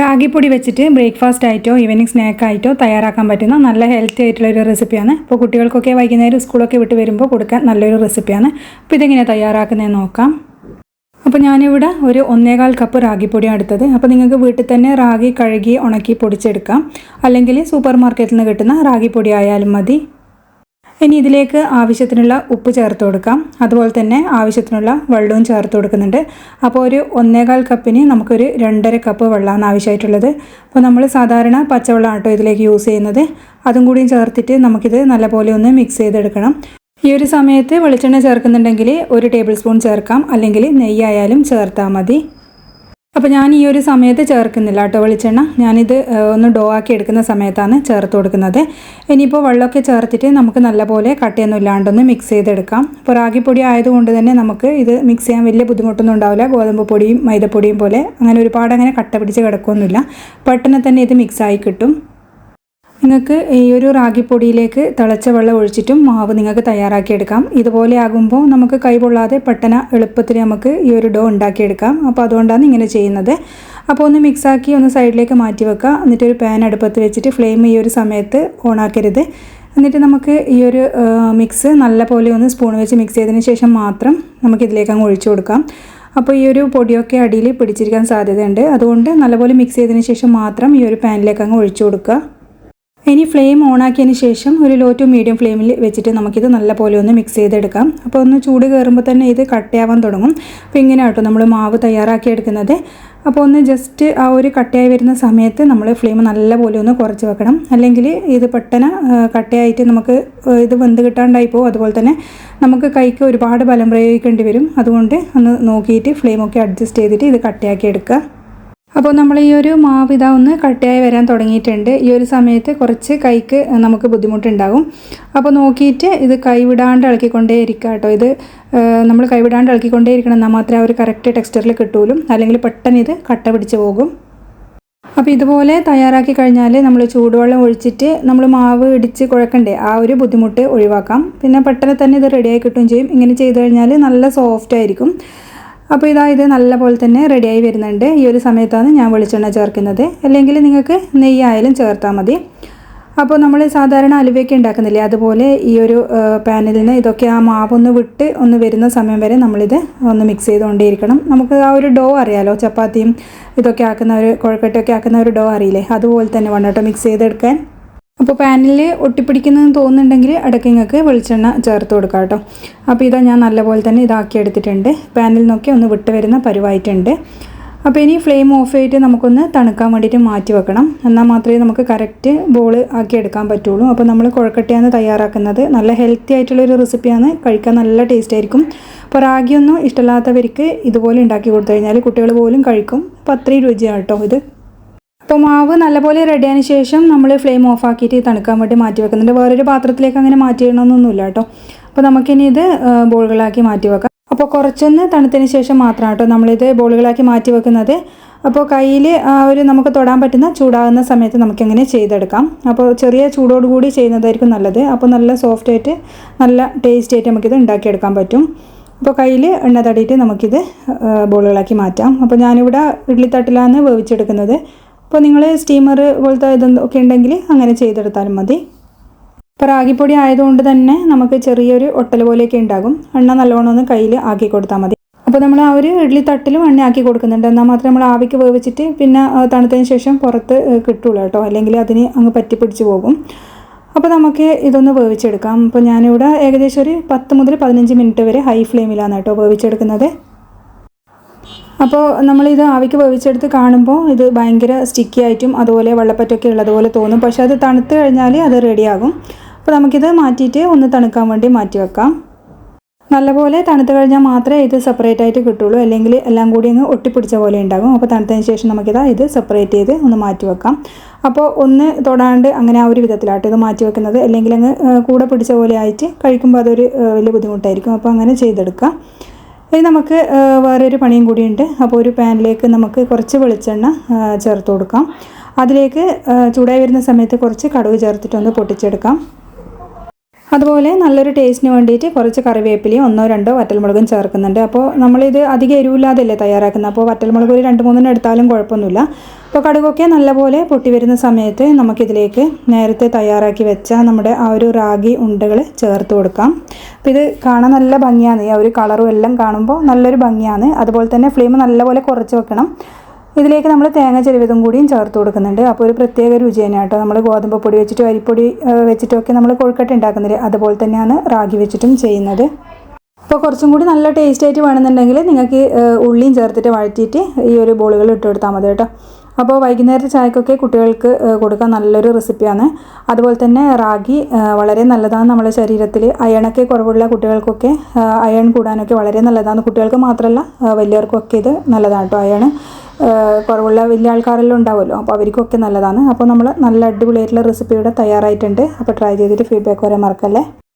റാഗിപ്പൊടി വെച്ചിട്ട് ബ്രേക്ക്ഫാസ്റ്റ് ആയിട്ടോ ഈവനിങ് സ്നാക്കായിട്ടോ തയ്യാറാക്കാൻ പറ്റുന്ന നല്ല ഹെൽത്തി ആയിട്ടുള്ളൊരു റെസിപ്പിയാണ്. ഇപ്പോൾ കുട്ടികൾക്കൊക്കെ വൈകുന്നേരം സ്കൂളൊക്കെ വിട്ട് വരുമ്പോൾ കൊടുക്കാൻ നല്ലൊരു റെസിപ്പിയാണ്. അപ്പോൾ ഇതെങ്ങനെയാണ് തയ്യാറാക്കുന്നതെന്ന് നോക്കാം. അപ്പോൾ ഞാനിവിടെ ഒരു 1.25 കപ്പ് റാഗിപ്പൊടിയാണ് എടുത്തത്. അപ്പോൾ നിങ്ങൾക്ക് വീട്ടിൽ തന്നെ റാഗി കഴുകി ഉണക്കി പൊടിച്ചെടുക്കാം, അല്ലെങ്കിൽ സൂപ്പർ മാർക്കറ്റിൽ നിന്ന് കിട്ടുന്ന റാഗിപ്പൊടി ആയാലും മതി. ഇനി ഇതിലേക്ക് ആവശ്യത്തിനുള്ള ഉപ്പ് ചേർത്ത് കൊടുക്കാം, അതുപോലെ തന്നെ ആവശ്യത്തിനുള്ള വെള്ളവും ചേർത്ത് കൊടുക്കുന്നുണ്ട്. അപ്പോൾ ഒരു 1.25 കപ്പിന് നമുക്കൊരു 2.5 കപ്പ് വെള്ളമാണ് ആവശ്യമായിട്ടുള്ളത്. അപ്പോൾ നമ്മൾ സാധാരണ പച്ചവെള്ളം കേട്ടോ ഇതിലേക്ക് യൂസ് ചെയ്യുന്നത്. അതും കൂടിയും ചേർത്തിട്ട് നമുക്കിത് നല്ലപോലെ ഒന്ന് മിക്സ് ചെയ്തെടുക്കണം. ഈ ഒരു സമയത്ത് വെളിച്ചെണ്ണ ചേർക്കുന്നുണ്ടെങ്കിൽ 1 ടേബിൾ സ്പൂൺ ചേർക്കാം, അല്ലെങ്കിൽ നെയ്യായാലും ചേർത്താൽ മതി. അപ്പോൾ ഞാൻ ഈ ഒരു സമയത്ത് ചേർക്കുന്നില്ല കേട്ടോ വെളിച്ചെണ്ണ. ഞാനിത് ഒന്ന് ഡോ ആക്കി എടുക്കുന്ന സമയത്താണ് ചേർത്ത് കൊടുക്കുന്നത്. ഇനിയിപ്പോൾ വെള്ളമൊക്കെ ചേർത്തിട്ട് നമുക്ക് നല്ലപോലെ കട്ടിയൊന്നും ഇല്ലാണ്ടൊന്ന് മിക്സ് ചെയ്തെടുക്കാം. അപ്പോൾ റാഗിപ്പൊടി ആയതുകൊണ്ട് തന്നെ നമുക്ക് ഇത് മിക്സ് ചെയ്യാൻ വലിയ ബുദ്ധിമുട്ടൊന്നും ഉണ്ടാവില്ല. ഗോതമ്പ് പൊടിയും മൈദപ്പൊടിയും പോലെ അങ്ങനെ ഒരുപാട് അങ്ങനെ കട്ട പിടിച്ച് കിടക്കുകയൊന്നുമില്ല. പെട്ടെന്ന് തന്നെ ഇത് മിക്സായി കിട്ടും. നിങ്ങൾക്ക് ഈ ഒരു റാഗിപ്പൊടിയിലേക്ക് തിളച്ച വെള്ളം ഒഴിച്ചിട്ടും മാവ് നിങ്ങൾക്ക് തയ്യാറാക്കിയെടുക്കാം. ഇതുപോലെ ആകുമ്പോൾ നമുക്ക് കൈ പൊള്ളാതെ പെട്ടെന്ന് എളുപ്പത്തിൽ നമുക്ക് ഈ ഒരു ഡോ ഉണ്ടാക്കിയെടുക്കാം. അപ്പോൾ അതുകൊണ്ടാണ് ഇങ്ങനെ ചെയ്യുന്നത്. അപ്പോൾ ഒന്ന് മിക്സാക്കി ഒന്ന് സൈഡിലേക്ക് മാറ്റി വെക്കുക. എന്നിട്ടൊരു പാൻ അടുപ്പത്ത് വെച്ചിട്ട് ഫ്ലെയിം ഈ ഒരു സമയത്ത് ഓണാക്കരുത്. എന്നിട്ട് നമുക്ക് ഈ ഒരു മിക്സ് നല്ലപോലെ ഒന്ന് സ്പൂൺ വെച്ച് മിക്സ് ചെയ്തതിന് ശേഷം മാത്രം നമുക്കിതിലേക്ക് അങ്ങ് ഒഴിച്ചു കൊടുക്കാം. അപ്പോൾ ഈ ഒരു പൊടിയൊക്കെ അടിയിൽ പിടിച്ചിരിക്കാൻ സാധ്യതയുണ്ട്. അതുകൊണ്ട് നല്ലപോലെ മിക്സ് ചെയ്തതിന് ശേഷം മാത്രം ഈ ഒരു പാനിലേക്ക് അങ്ങ് ഒഴിച്ചു കൊടുക്കുക. ഇനി ഫ്ലെയിം ഓണാക്കിയതിന് ശേഷം ഒരു ലോ ടു മീഡിയം ഫ്ലെയിമിൽ വെച്ചിട്ട് നമുക്കിത് നല്ലപോലെ ഒന്ന് മിക്സ് ചെയ്തെടുക്കാം. അപ്പോൾ ഒന്ന് ചൂട് കയറുമ്പോൾ തന്നെ ഇത് കട്ടയാവാൻ തുടങ്ങും. അപ്പോൾ ഇങ്ങനെ കേട്ടോ നമ്മൾ മാവ് തയ്യാറാക്കി എടുക്കുന്നത്. അപ്പോൾ ഒന്ന് ജസ്റ്റ് ആ ഒരു കട്ടയായി വരുന്ന സമയത്ത് നമ്മൾ ഫ്ലെയിം നല്ലപോലെ ഒന്ന് കുറച്ച് വെക്കണം, അല്ലെങ്കിൽ ഇത് പെട്ടെന്ന് കട്ടയായിട്ട് നമുക്ക് ഇത് വെന്ത് കിട്ടാണ്ടായി പോകും. അതുപോലെ തന്നെ നമുക്ക് കൈക്ക് ഒരുപാട് ബലം പ്രയോഗിക്കേണ്ടി വരും. അതുകൊണ്ട് ഒന്ന് നോക്കിയിട്ട് ഫ്ലെയിമൊക്കെ അഡ്ജസ്റ്റ് ചെയ്തിട്ട് ഇത് കട്ടയാക്കി എടുക്കുക. അപ്പോൾ നമ്മൾ ഈ ഒരു മാവ് ഇതാ ഒന്ന് കട്ടയായി വരാൻ തുടങ്ങിയിട്ടുണ്ട്. ഈ ഒരു സമയത്ത് കുറച്ച് കൈക്ക് നമുക്ക് ബുദ്ധിമുട്ടുണ്ടാകും. അപ്പോൾ നോക്കിയിട്ട് ഇത് കൈവിടാണ്ട് ഇളക്കിക്കൊണ്ടേ ഇരിക്കുക കേട്ടോ. ഇത് നമ്മൾ കൈവിടാണ്ട് ഇളക്കിക്കൊണ്ടേ ഇരിക്കണം, എന്നാൽ മാത്രമേ ആ ഒരു കറക്റ്റ് ടെക്സ്ചറിൽ കിട്ടുള്ളൂ. അല്ലെങ്കിൽ പെട്ടെന്ന് ഇത് കട്ട പിടിച്ച് പോകും. അപ്പോൾ ഇതുപോലെ തയ്യാറാക്കി കഴിഞ്ഞാൽ നമ്മൾ ചൂടുവെള്ളം ഒഴിച്ചിട്ട് നമ്മൾ മാവ് ഇടിച്ച് കുഴക്കണ്ടേ, ആ ഒരു ബുദ്ധിമുട്ട് ഒഴിവാക്കാം. പിന്നെ പെട്ടെന്ന് തന്നെ ഇത് റെഡിയായി കിട്ടുകയും ചെയ്യും. ഇങ്ങനെ ചെയ്ത് കഴിഞ്ഞാൽ നല്ല സോഫ്റ്റ് ആയിരിക്കും. അപ്പോൾ ഇത് നല്ലപോലെ തന്നെ റെഡിയായി വരുന്നുണ്ട്. ഈ ഒരു സമയത്താണ് ഞാൻ വെളിച്ചെണ്ണ ചേർക്കുന്നത്, അല്ലെങ്കിൽ നിങ്ങൾക്ക് നെയ്യായാലും ചേർത്താൽ മതി. അപ്പോൾ നമ്മൾ സാധാരണ അലുവയൊക്കെ ഉണ്ടാക്കുന്നില്ലേ, അതുപോലെ ഈ ഒരു പാനിൽ നിന്ന് ഇതൊക്കെ ആ മാവൊന്ന് വിട്ട് ഒന്ന് വരുന്ന സമയം വരെ നമ്മളിത് ഒന്ന് മിക്സ് ചെയ്തുകൊണ്ടേയിരിക്കണം. നമുക്ക് ആ ഒരു ഡോ അറിയാലോ, ചപ്പാത്തിയും ഇതൊക്കെ ആക്കുന്ന ഒരു കുഴക്കട്ടയൊക്കെ ആക്കുന്ന ഒരു ഡോ അറിയില്ലേ, അതുപോലെ തന്നെ വേണം കേട്ടോ മിക്സ് ചെയ്തെടുക്കാൻ. അപ്പോൾ പാനിൽ ഒട്ടിപ്പിടിക്കുന്നതെന്ന് തോന്നുന്നുണ്ടെങ്കിൽ ഇടയ്ക്ക് നിങ്ങൾക്ക് വെളിച്ചെണ്ണ ചേർത്ത് കൊടുക്കാം കേട്ടോ. അപ്പോൾ ഇതാ ഞാൻ നല്ലപോലെ തന്നെ ഇതാക്കി എടുത്തിട്ടുണ്ട്. പാനിൽ നിന്നൊക്കെ ഒന്ന് വിട്ട് വരുന്ന പരുവായിട്ടുണ്ട്. അപ്പോൾ ഇനി ഫ്ലെയിം ഓഫ് ചെയ്തിട്ട് നമുക്കൊന്ന് തണുക്കാൻ വേണ്ടിയിട്ട് മാറ്റി വെക്കണം. എന്നാൽ മാത്രമേ നമുക്ക് കറക്റ്റ് ബോൾ ആക്കി എടുക്കാൻ പറ്റുള്ളൂ. അപ്പോൾ നമ്മൾ കുഴക്കട്ടയാണ് തയ്യാറാക്കുന്നത്. നല്ല ഹെൽത്തി ആയിട്ടുള്ളൊരു റെസിപ്പിയാണ്, കഴിക്കാൻ നല്ല ടേസ്റ്റ് ആയിരിക്കും. അപ്പോൾ റാഗിയൊന്നും ഇഷ്ടമില്ലാത്തവർക്ക് ഇതുപോലെ ഉണ്ടാക്കി കൊടുത്തു കഴിഞ്ഞാൽ കുട്ടികൾ പോലും കഴിക്കും. അപ്പോൾ അത്രയും രുചിയാണ് കേട്ടോ ഇത്. അപ്പോൾ മാവ് നല്ലപോലെ റെഡിയായതിന് ശേഷം നമ്മൾ ഫ്ലെയിം ഓഫ് ആക്കിയിട്ട് തണുക്കാൻ വേണ്ടി മാറ്റി വെക്കുന്നുണ്ട്. വേറൊരു പാത്രത്തിലേക്ക് അങ്ങനെ മാറ്റിയിടണമെന്നൊന്നുമില്ല കേട്ടോ. അപ്പോൾ നമുക്കിനി ഇത് ബോളുകളാക്കി മാറ്റി വെക്കാം. അപ്പോൾ കുറച്ചൊന്ന് തണുത്തതിന് ശേഷം മാത്രമാണ് കേട്ടോ നമ്മളിത് ബോളുകളാക്കി മാറ്റി വെക്കുന്നത്. അപ്പോൾ കയ്യിൽ ആ ഒരു നമുക്ക് തൊടാൻ പറ്റുന്ന ചൂടാകുന്ന സമയത്ത് നമുക്കിങ്ങനെ ചെയ്തെടുക്കാം. അപ്പോൾ ചെറിയ ചൂടോടുകൂടി ചെയ്യുന്നതായിരിക്കും നല്ലത്. അപ്പോൾ നല്ല സോഫ്റ്റായിട്ട് നല്ല ടേസ്റ്റ് ആയിട്ട് നമുക്കിത് ഉണ്ടാക്കിയെടുക്കാൻ പറ്റും. അപ്പോൾ കയ്യിൽ എണ്ണ തടിയിട്ട് നമുക്കിത് ബോളുകളാക്കി മാറ്റാം. അപ്പോൾ ഞാനിവിടെ ഇഡ്ഡലിത്തട്ടിലാണ് വേവിച്ചെടുക്കുന്നത്. അപ്പോൾ നിങ്ങൾ സ്റ്റീമർ പോലത്തെ ഇതൊക്കെ ഉണ്ടെങ്കിൽ അങ്ങനെ ചെയ്തെടുത്താലും മതി. ഇപ്പോൾ റാഗിപ്പൊടി ആയതുകൊണ്ട് തന്നെ നമുക്ക് ചെറിയൊരു ഒട്ടൽ പോലെയൊക്കെ ഉണ്ടാകും. എണ്ണ നല്ലോണം ഒന്ന് കയ്യിൽ ആക്കി കൊടുത്താൽ മതി. അപ്പോൾ നമ്മൾ ആ ഒരു ഇഡ്ഡലി തട്ടിലും എണ്ണ ആക്കി കൊടുക്കുന്നുണ്ട്. എന്നാൽ മാത്രമേ നമ്മൾ ആവിക്ക് വേവിച്ചിട്ട് പിന്നെ തണുത്തതിന് ശേഷം പുറത്ത് കിട്ടുള്ളൂ കേട്ടോ, അല്ലെങ്കിൽ അതിന് അങ്ങ് പറ്റിപ്പിടിച്ച് പോകും. അപ്പോൾ നമുക്ക് ഇതൊന്ന് വേവിച്ചെടുക്കാം. അപ്പോൾ ഞാനിവിടെ ഏകദേശം ഒരു 10 മുതൽ 15 മിനിറ്റ് വരെ ഹൈ ഫ്ലെയിമിലാണ് കേട്ടോ വേവിച്ചെടുക്കുന്നത്. അപ്പോൾ നമ്മളിത് ആവിക്ക് വേവിച്ചെടുത്ത് കാണുമ്പോൾ ഇത് ഭയങ്കര സ്റ്റിക്കി ആയിട്ടും അതുപോലെ വെള്ളപ്പറ്റൊക്കെ ഉള്ളതുപോലെ തോന്നും. പക്ഷേ അത് തണുത്ത് കഴിഞ്ഞാൽ അത് റെഡിയാകും. അപ്പോൾ നമുക്കിത് മാറ്റിയിട്ട് ഒന്ന് തണുക്കാൻ വേണ്ടി മാറ്റി വെക്കാം. നല്ലപോലെ തണുത്ത് കഴിഞ്ഞാൽ മാത്രമേ ഇത് സെപ്പറേറ്റ് ആയിട്ട് കിട്ടുള്ളൂ, അല്ലെങ്കിൽ എല്ലാം കൂടി അങ്ങ് ഒട്ടിപ്പിടിച്ച പോലെ ഉണ്ടാകും. അപ്പോൾ തണുത്തതിന് ശേഷം ഇത് സെപ്പറേറ്റ് ചെയ്ത് ഒന്ന് മാറ്റി വെക്കാം. അപ്പോൾ ഒന്ന് തൊടാണ്ട് അങ്ങനെ ആ ഒരു വിധത്തിലാട്ടോ ഇത് മാറ്റി വെക്കുന്നത്, അല്ലെങ്കിൽ അങ്ങ് കൂടെ പിടിച്ച പോലെ ആയിട്ട് കഴിക്കുമ്പോൾ അതൊരു വലിയ ബുദ്ധിമുട്ടായിരിക്കും. അപ്പോൾ അങ്ങനെ ചെയ്തെടുക്കാം. ഇനി നമുക്ക് വേറൊരു പണിയും കൂടിയുണ്ട്. അപ്പോൾ ഒരു പാനിലേക്ക് നമുക്ക് കുറച്ച് വെളിച്ചെണ്ണ ചേർത്ത് കൊടുക്കാം. അതിലേക്ക് ചൂടായി വരുന്ന സമയത്ത് കുറച്ച് കടുക് ചേർത്തിട്ടൊന്ന് പൊട്ടിച്ചെടുക്കാം. അതുപോലെ നല്ലൊരു ടേസ്റ്റിന് വേണ്ടിയിട്ട് കുറച്ച് കറിവേപ്പിലയും 1-2 വറ്റൽമുളകും ചേർക്കുന്നുണ്ട്. അപ്പോൾ നമ്മളിത് അധികം എരിവില്ലാതല്ലേ തയ്യാറാക്കുന്നത്, അപ്പോൾ വറ്റൽമുളക് ഒരു 2-3 എടുത്താലും കുഴപ്പമൊന്നുമില്ല. അപ്പോൾ കടുകൊക്കെ നല്ലപോലെ പൊട്ടി വരുന്ന സമയത്ത് നമുക്കിതിലേക്ക് നേരത്തെ തയ്യാറാക്കി വെച്ച നമ്മുടെ ആ ഒരു റാഗി ഉണ്ടകൾ ചേർത്ത് കൊടുക്കാം. അപ്പോൾ ഇത് കാണാൻ നല്ല ഭംഗിയാണ്, ആ ഒരു കളറും എല്ലാം കാണുമ്പോൾ നല്ലൊരു ഭംഗിയാണ്. അതുപോലെ തന്നെ ഫ്ലെയിം നല്ലപോലെ കുറച്ച് വെക്കണം. ഇതിലേക്ക് നമ്മൾ തേങ്ങ ചിരവിയതും കൂടിയും ചേർത്ത് കൊടുക്കുന്നുണ്ട്. അപ്പോൾ ഒരു പ്രത്യേക രുചി തന്നെയാണ് കേട്ടോ. നമ്മൾ ഗോതമ്പ് പൊടി വെച്ചിട്ടും അരിപ്പൊടി വെച്ചിട്ടുമൊക്കെ നമ്മൾ കൊഴുക്കട്ട ഉണ്ടാക്കുന്നില്ല, അതുപോലെ തന്നെയാണ് റാഗി വെച്ചിട്ടും ചെയ്യുന്നത്. അപ്പോൾ കുറച്ചും കൂടി നല്ല ടേസ്റ്റ് ആയിട്ട് വേണമെന്നുണ്ടെങ്കിൽ നിങ്ങൾക്ക് ഉള്ളിയും ചേർത്തിട്ട് വഴറ്റിയിട്ട് ഈ ഒരു ബോളുകൾ ഇട്ട് കൊടുത്താൽ മതി കേട്ടോ. അപ്പോൾ വൈകുന്നേരത്തെ ചായക്കൊക്കെ കുട്ടികൾക്ക് കൊടുക്കാൻ നല്ലൊരു റെസിപ്പിയാണ്. അതുപോലെ തന്നെ റാഗി വളരെ നല്ലതാണ് നമ്മുടെ ശരീരത്തിൽ. അയണൊക്കെ കുറവുള്ള കുട്ടികൾക്കൊക്കെ അയൺ കൂടാനൊക്കെ വളരെ നല്ലതാണ്. കുട്ടികൾക്ക് മാത്രമല്ല വലിയവർക്കൊക്കെ ഇത് നല്ലതാണ് കേട്ടോ. അയൺ കുറവുള്ള വലിയ ആൾക്കാരെല്ലാം ഉണ്ടാവുമല്ലോ, അപ്പോൾ അവർക്കൊക്കെ നല്ലതാണ്. അപ്പോൾ നമ്മൾ നല്ല അടിപൊളിയായിട്ടുള്ള റെസിപ്പിയുടെ തയ്യാറായിട്ടുണ്ട്. അപ്പോൾ ട്രൈ ചെയ്തിട്ട് ഫീഡ്ബാക്ക് വരാൻ മറക്കല്ലേ.